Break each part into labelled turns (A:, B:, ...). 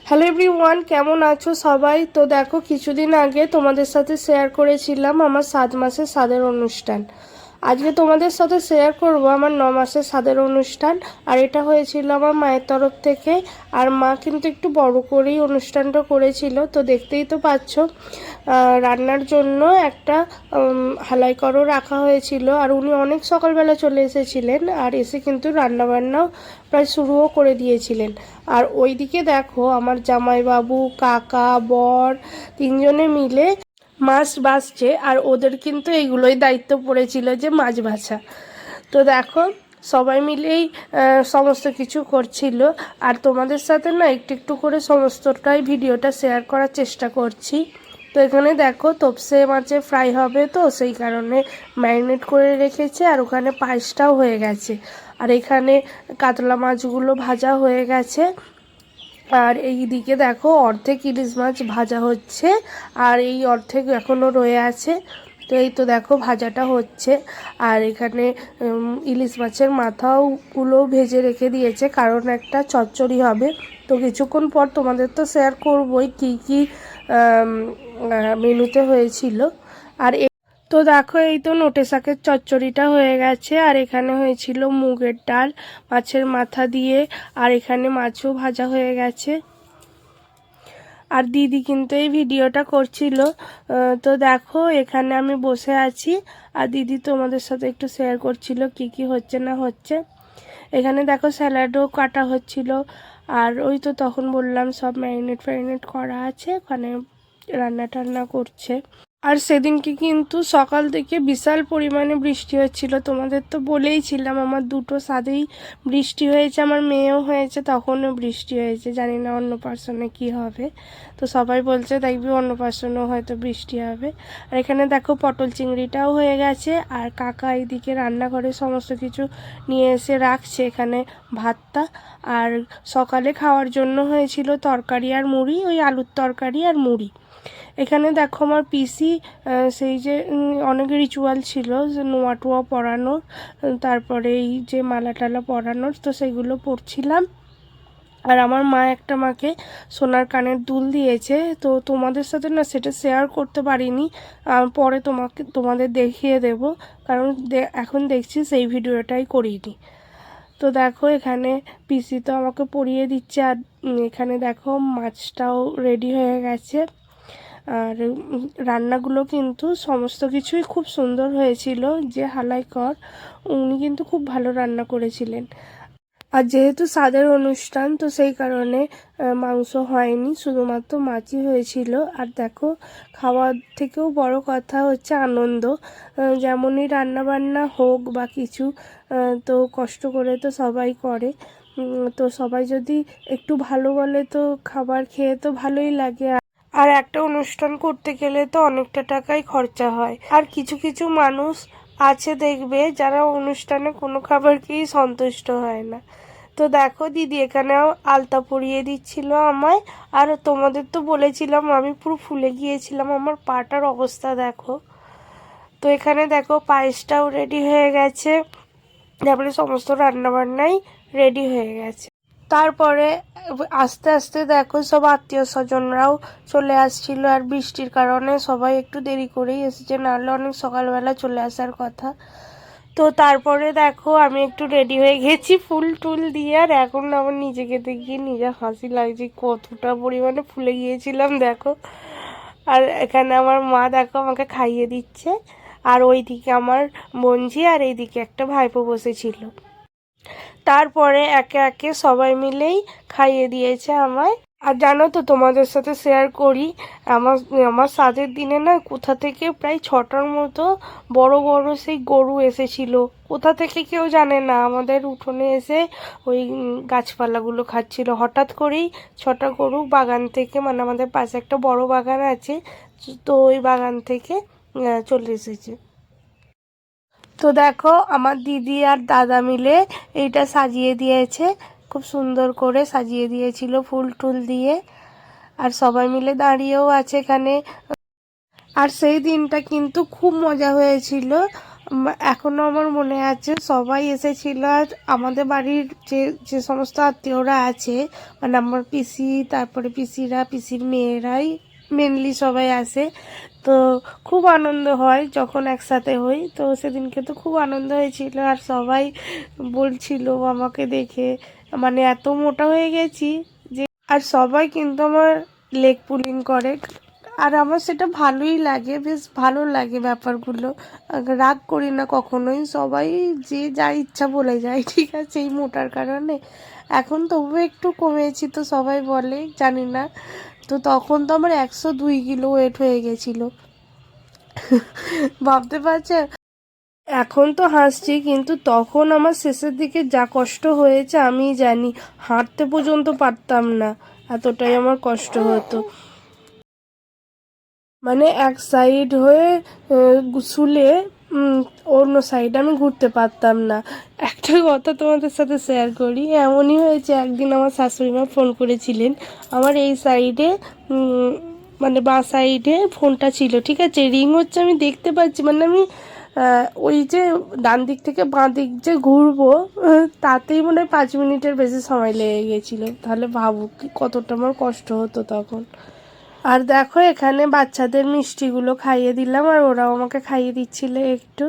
A: Hello everyone, কেমন আছো সবাই? তো দেখো, কিছুদিন আগে তোমাদের সাথে শেয়ার করেছিলাম আমার 7 মাসের স্বাদের অনুষ্ঠান। আজকে তোমাদের সাথে শেয়ার করব আমার 9 মাসের স্বাদের অনুষ্ঠান। আর এটা হয়েছিল আমার মায়ের তরফ থেকে। আর মা কিন্তু একটু বড় করেই অনুষ্ঠানটা করেছিল, তো দেখতেই তো পাচ্ছ। রান্নার জন্য একটা হালাইকরও রাখা হয়েছিল, আর উনি অনেক সকালবেলা চলে এসেছিলেন, আর এসে কিন্তু রান্নাবান্নাও প্রায় শুরুও করে দিয়েছিলেন। আর ওইদিকে দেখো, আমার জামাইবাবু, কাকা, বর তিনজনে মিলে মাছ ভাজছে, আর ওদের কিন্তু এইগুলোই দায়িত্ব পড়েছিল যে মাছ ভাজা। তো দেখো, সবাই মিলেই সমস্ত কিছু করছিল। আর তোমাদের সাথে না একটু একটু করে সমস্তটাই ভিডিওটা শেয়ার করার চেষ্টা করছি। তো এখানে দেখো, তোপসে মাছের ফ্রাই হবে, তো সেই কারণে ম্যারিনেট করে রেখেছে। আর ওখানে পায়েসটাও হয়ে গেছে। আর এখানে কাতলা মাছগুলো ভাজা হয়ে গেছে। আর এই দিকে দেখো, অর্ধেক ইলিশ মাছ ভাজা হচ্ছে, আর এই অর্ধেক এখনও রয়ে আছে। তো এই তো দেখো, ভাজাটা হচ্ছে। আর এখানে ইলিশ মাছের মাথাগুলো ভেজে রেখে দিয়েছে, কারণ একটা চচ্চড়ি হবে। তো কিছুক্ষণ পর তোমাদের তো শেয়ার করবোই কী কী মেনুতে হয়েছিল। আর তো দেখো, এই তো নোটে শাকের চচ্চড়িটা হয়ে গেছে। আর এখানে হয়েছিল মুগের ডাল মাছের মাথা দিয়ে। আর এখানে মাছও ভাজা হয়ে গেছে। আর দিদি কিন্তু এই ভিডিওটা করছিল। তো দেখো, এখানে আমি বসে আছি, আর দিদি তোমাদের সাথে একটু শেয়ার করছিল কি কি হচ্ছে না হচ্ছে। এখানে দেখো, স্যালাডও কাটা হচ্ছিল। আর ওই তো তখন বললাম সব ম্যারিনেট করা আছে, ওখানে রান্না টান্না করছে। আর সেদিনকে কিন্তু সকাল থেকে বিশাল পরিমাণে বৃষ্টি হচ্ছিল। তোমাদের তো বলেইছিলাম আমার দুটো স্বাদেই বৃষ্টি হয়েছে, আমার মেয়েও হয়েছে, তখনও বৃষ্টি হয়েছে। জানি না অন্নপ্রাশনে কী হবে। তো সবাই বলছে দেখবি অন্নপ্রাশনেও হয়তো বৃষ্টি হবে। আর এখানে দেখো, পটল চিংড়িটাও হয়ে গেছে। আর কাকা এইদিকে রান্নাঘরে সমস্ত কিছু নিয়ে এসে রাখছে, এখানে ভাতটা। আর সকালে খাওয়ার জন্য হয়েছিল তরকারি আর মুড়ি, ওই আলুর তরকারি আর মুড়ি। এখানে দেখো, আমার পিসি সেই যে অনেক রিচুয়াল ছিল, যে নোয়া টোয়া পরানোর, তারপরে এই যে মালা টালা পরানোর, তো সেগুলো পরছিলাম। আর আমার মা একটা মাকে সোনার কানের দুল দিয়েছে, তো তোমাদের সাথে না সেটা শেয়ার করতে পারিনি। পরে তোমাদের দেখিয়ে দেব, কারণ এখন দেখছি সেই ভিডিওটাই করিনি। তো দেখো, এখানে পিসি তো আমাকে পরিয়ে দিচ্ছে। আর এখানে দেখো, মাছটাও রেডি হয়ে গেছে। আর রান্নাগুলো কিন্তু সমস্ত কিছুই খুব সুন্দর হয়েছিল। যে হালাইকর, উনি কিন্তু খুব ভালো রান্না করেছিলেন। আর যেহেতু স্বাদের অনুষ্ঠান, তো সেই কারণে মাংস হয়নি, শুধুমাত্র মাছই হয়েছিল। আর দেখো, খাওয়ার থেকেও বড় কথা হচ্ছে আনন্দ। যেমনই রান্নাবান্না হোক বা কিছু, তো কষ্ট করে তো সবাই করে। তো সবাই যদি একটু ভালো বলে, তো খাবার খেয়ে তো ভালোই লাগে। আর একটা অনুষ্ঠান করতে গেলে তো অনেকটা টাকাই খরচা হয়। আর কিছু কিছু মানুষ আছে দেখবে, যারা অনুষ্ঠানে কোনো খাবারকেই সন্তুষ্ট হয় না। তো দেখো, দিদি এখানেও আলতা পরিয়ে দিচ্ছিল আমায়। আর তোমাদের তো বলেছিলাম আমি পুরো ফুলে গিয়েছিলাম, আমার পাটার অবস্থা দেখো। তো এখানে দেখো, পায়েসটাও রেডি হয়ে গেছে, তারপরে সমস্ত রান্নাবান্নাই রেডি হয়ে গেছে। তারপরে আস্তে আস্তে দেখো, সব আত্মীয় স্বজনরাও চলে আসছিল। আর বৃষ্টির কারণে সবাই একটু দেরি করেই এসেছে, নাহলে অনেক সকালবেলা চলে আসার কথা। তো তারপরে দেখো, আমি একটু রেডি হয়ে গেছি ফুল টুল দিয়ে। আর এখন আমার নিজেকে দেখি নিজে হাসি লাগছে, কতটা পরিমাণে ফুলে গিয়েছিলাম দেখো। আর এখানে আমার মা দেখো আমাকে খাইয়ে দিচ্ছে। আর ওইদিকে আমার বোনঝি, আর এইদিকে একটা ভাইপো বসেছিল। তারপরে একে একে সবাই মিলেই খাইয়ে দিয়েছে আমায়। আর জানো তো, তোমাদের সাথে শেয়ার করি, আমার আমার স্বাদের দিনে না কোথা থেকে প্রায় 6টার মতো বড় বড় সেই গরু এসেছিল। কোথা থেকে কেউ জানে না, আমাদের উঠোনে এসে ওই গাছপালাগুলো খাচ্ছিল। হঠাৎ করেই 6টা গরু বাগান থেকে, মানে আমাদের পাশে একটা বড় বাগান আছে, তো ওই বাগান থেকে চলে এসেছে। তো দেখো, আমার দিদি আর দাদা মিলে এইটা সাজিয়ে দিয়েছে, খুব সুন্দর করে সাজিয়ে দিয়েছিল ফুল টুল দিয়ে। আর সবাই মিলে দাঁড়িয়েও আছে এখানে। আর সেই দিনটা কিন্তু খুব মজা হয়েছিল। এখনও আমার মনে আছে সবাই এসেছিল, আর আমাদের বাড়ির যে যে সমস্ত আত্মীয়রা আছে, মানে আমার পিসি, তারপরে পিসিরা, পিসির মেয়েরাই মেনলি সবাই আসে। তো খুব আনন্দ হয় যখন একসাথে হই। তো সেদিনকে তো খুব আনন্দ হয়েছিল, আর সবাই বলছিল আমাকে দেখে মানে এত মোটা হয়ে গেছি যে। আর সবাই কিন্তু আমার লেগ পুলিং করে, আর আমার সেটা ভালোই লাগে, বেশ ভালো লাগে ব্যাপারগুলো। রাগ করি না কখনোই, সবাই যে যা ইচ্ছা বলে যায়, ঠিক আছে, এই মোটার কারণে। এখন তবু একটু কমেছি তো সবাই বলে, জানি না। তো তখন তো আমার 102 কিলো ওয়েট হয়ে গেছিলো, ভাবতে পারছে। এখন তো হাসছি, কিন্তু তখন আমার শেষের দিকে যা কষ্ট হয়েছে আমি জানি, হাঁটতে পর্যন্ত পারতাম না, এতটাই আমার কষ্ট হতো। মানে এক সাইড হয়ে শুলে অন্য সাইড আমি ঘুরতে পারতাম না। একটা কথা তোমাদের সাথে শেয়ার করি, এমনই হয়েছে একদিন আমার শাশুড়ি মা ফোন করেছিলেন, আমার এই সাইডে মানে বাঁ সাইডে ফোনটা ছিল, ঠিক আছে, রিং হচ্ছে, আমি দেখতে পাচ্ছি, মানে আমি ওই যে ডান দিক থেকে বাঁ দিক যে ঘুরবো, তাতেই মনে হয় 5 মিনিটের বেশি সময় লেগে গেছিলো। তাহলে ভাবো কি কতটা আমার কষ্ট হতো তখন। আর দেখো এখানে বাচ্চাদের মিষ্টিগুলো খাইয়ে দিলাম, আর ওরাও আমাকে খাইয়ে দিচ্ছিল একটু।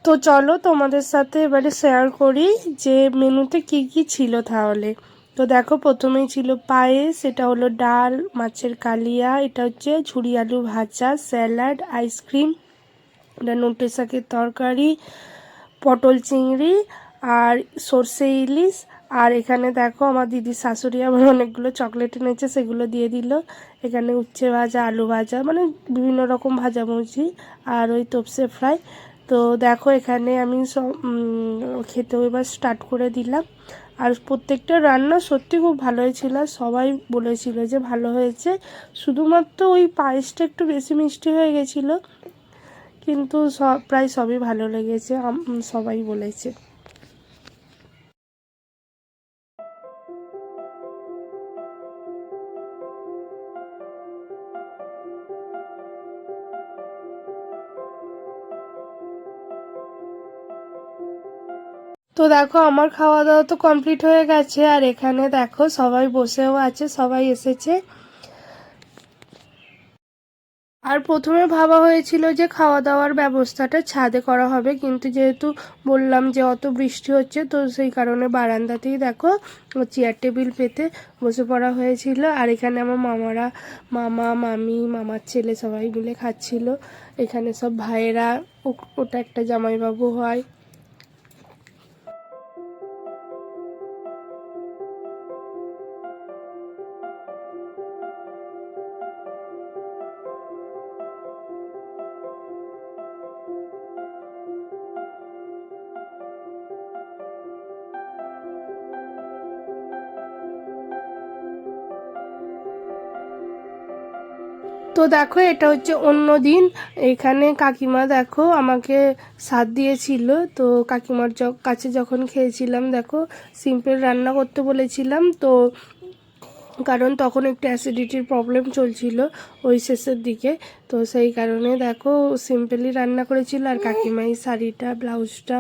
A: তো চলো তোমাদের সাথে এবারে শেয়ার করি যে মেনুতে কি কি ছিল তাহলে। তো দেখো প্রথমেই ছিল পায়েস, এটা হলো ডাল, মাছের কালিয়া, এটা হচ্ছে ঝুরি আলু ভাজা, স্যালাড, আইসক্রিম, এটা নোটে শাকের তরকারি, পটল চিংড়ি, আর সর্ষে ইলিশ। আর এখানে দেখো আমার দিদির শাশুড়ি আবার অনেকগুলো চকলেট এনেছে, সেগুলো দিয়ে দিল। এখানে উচ্ছে ভাজা, আলু ভাজা, মানে বিভিন্ন রকম ভাজাভুজি, আর ওই তোপসে ফ্রাই। তো দেখো এখানে আমি সব খেতেও এবার স্টার্ট করে দিলাম। আর প্রত্যেকটা রান্না সত্যি খুব ভালো হয়েছিল, সবাই বলেছিল যে ভালো হয়েছে। শুধুমাত্র ওই পায়েসটা একটু বেশি মিষ্টি হয়ে গেছিলো, কিন্তু সব প্রায় সবই ভালো লেগেছে, সবাই বলেছে। তো দেখো আমার খাওয়া দাওয়া তো কমপ্লিট হয়ে গেছে, আর এখানে দেখো সবাই বসেও আছে, সবাই এসেছে। আর প্রথমে ভাবা হয়েছিল যে খাওয়া দাওয়ার ব্যবস্থাটা ছাদে করা হবে, কিন্তু যেহেতু বললাম যে অত বৃষ্টি হচ্ছে, তো সেই কারণে বারান্দাতেই দেখো চেয়ার টেবিল পেতে বসে পড়া হয়েছিল। আর এখানে আমার মামারা, মামা, মামি, মামার ছেলে সবাই মিলে খাচ্ছিল। এখানে সব ভাইয়েরা, ওটা একটা জামাইবাবু হয়। তো দেখো এটা হচ্ছে অন্য দিন। এখানে কাকিমা দেখো আমাকে সাথ দিয়েছিল। তো কাকিমার কাছে যখন খেয়েছিলাম, দেখো সিম্পল রান্না করতে বলেছিলাম, তো কারণ তখন একটু অ্যাসিডিটির প্রবলেম চলছিল ওই শেষের দিকে। তো সেই কারণে দেখো সিম্পলি রান্না করেছিল, আর কাকিমাই শাড়িটা, ব্লাউজটা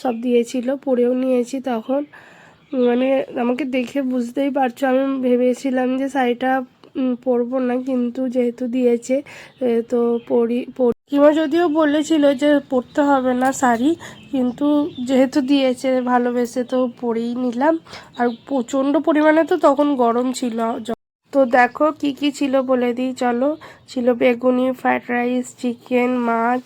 A: সব দিয়েছিল, পরেও নিয়েছি তখন। মানে আমাকে দেখে বুঝতেই পারছো, আমি ভেবেছিলাম যে শাড়িটা পরবো না, কিন্তু যেহেতু দিয়েছে তো কিমা যদিও বলেছিল যে পরতে হবে না শাড়ি, কিন্তু যেহেতু দিয়েছে ভালোবেসে তো পরেই নিলাম। আর প্রচণ্ড পরিমাণে তো তখন গরম ছিল। তো দেখো কি কি ছিল বলে দিই চলো। ছিল বেগুনি, ফ্রাইড রাইস, চিকেন, মাছ,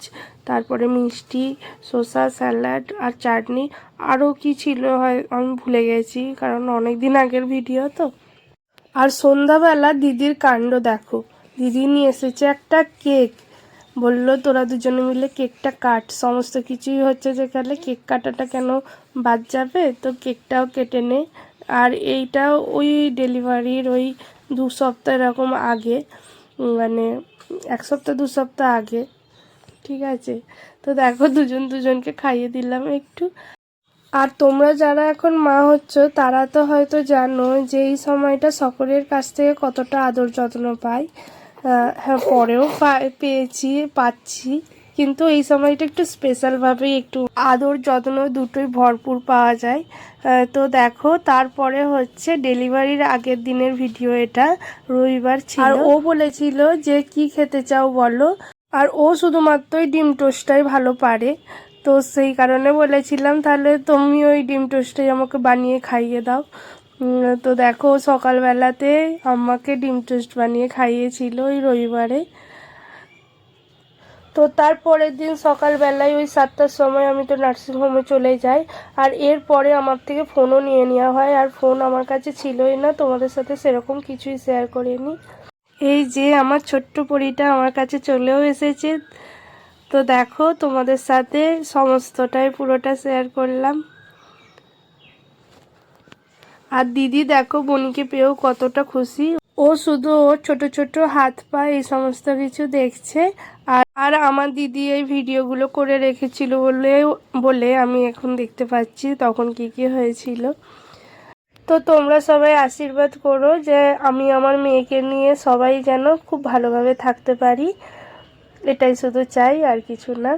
A: তারপরে মিষ্টি, শসা, স্যালাড, আর চাটনি। আরও কি ছিল হয় আমি ভুলে গেছি, কারণ অনেক দিন আগের ভিডিও তো। আর সন্ধ্যাবেলা দিদির কাণ্ড দেখো, দিদি নিয়ে এসেছে একটা কেক, বললো তোরা দুজনে মিলে কেকটা কাট, সমস্ত কিছুই হচ্ছে যেখানে কেক কাটাটা কেন বাদ যাবে, তো কেকটাও কেটে নে। আর এইটাও ওই ডেলিভারির ওই 2 সপ্তাহ এরকম আগে, মানে 1 সপ্তাহ 2 সপ্তাহ আগে, ঠিক আছে। তো দেখো দুজন দুজনকে খাইয়ে দিলাম একটু। আর তোমরা যারা এখন মা হচ্ছ তারা তো হয়তো জানো যে এই সময়টা সকলের কাছ থেকে কতটা আদর যত্ন পায়। হ্যাঁ পরেও পাচ্ছি, কিন্তু এই সময়টা একটু স্পেশালভাবেই একটু আদর যত্ন দুটোই ভরপুর পাওয়া যায়। তো দেখো, তারপরে হচ্ছে ডেলিভারির আগের দিনের ভিডিও, এটা রবিবার ছিল। আর ও বলেছিল যে কি খেতে চাও বলো, আর ও শুধুমাত্রই ডিম টোস্টটাই ভালো পারে। তো সেই কারণে বলেছিলাম তাহলে তুমি ওই ডিম টোস্টটাই আমাকে বানিয়ে খাইয়ে দাও। তো দেখো, সকালবেলাতে আমাকে ডিম টোস্ট বানিয়ে খাইয়েছিল ওই রবিবারে। তো তারপরের দিন সকালবেলায় ওই 7টার সময় আমি তো নার্সিংহোমে চলে যাই। আর এরপরে আমার থেকে ফোনও নিয়ে নেওয়া হয়, আর ফোন আমার কাছে ছিলই না, তোমাদের সাথে সেরকম কিছুই শেয়ার করিনি। এই যে আমার ছোট্ট পরীটা আমার কাছে চলেও এসেছে। তো দেখো, তোমাদের সাথে সমস্তটাই পুরোটা শেয়ার করলাম। আর দিদি দেখো বনিকে পেয়েও কতটা খুশি। ও শুধু ওর ছোট ছোট হাত পা এই সমস্ত কিছু দেখছে। আর আমার দিদি এই ভিডিওগুলো করে রেখেছিল বলে আমি এখন দেখতে পাচ্ছি তখন কি কি হয়েছিল। তো তোমরা সবাই আশীর্বাদ করো যে আমি আমার মেয়েকে নিয়ে সবাই যেন খুব ভালোভাবে থাকতে পারি, এটাই শুধু চাই, আর কিছু না।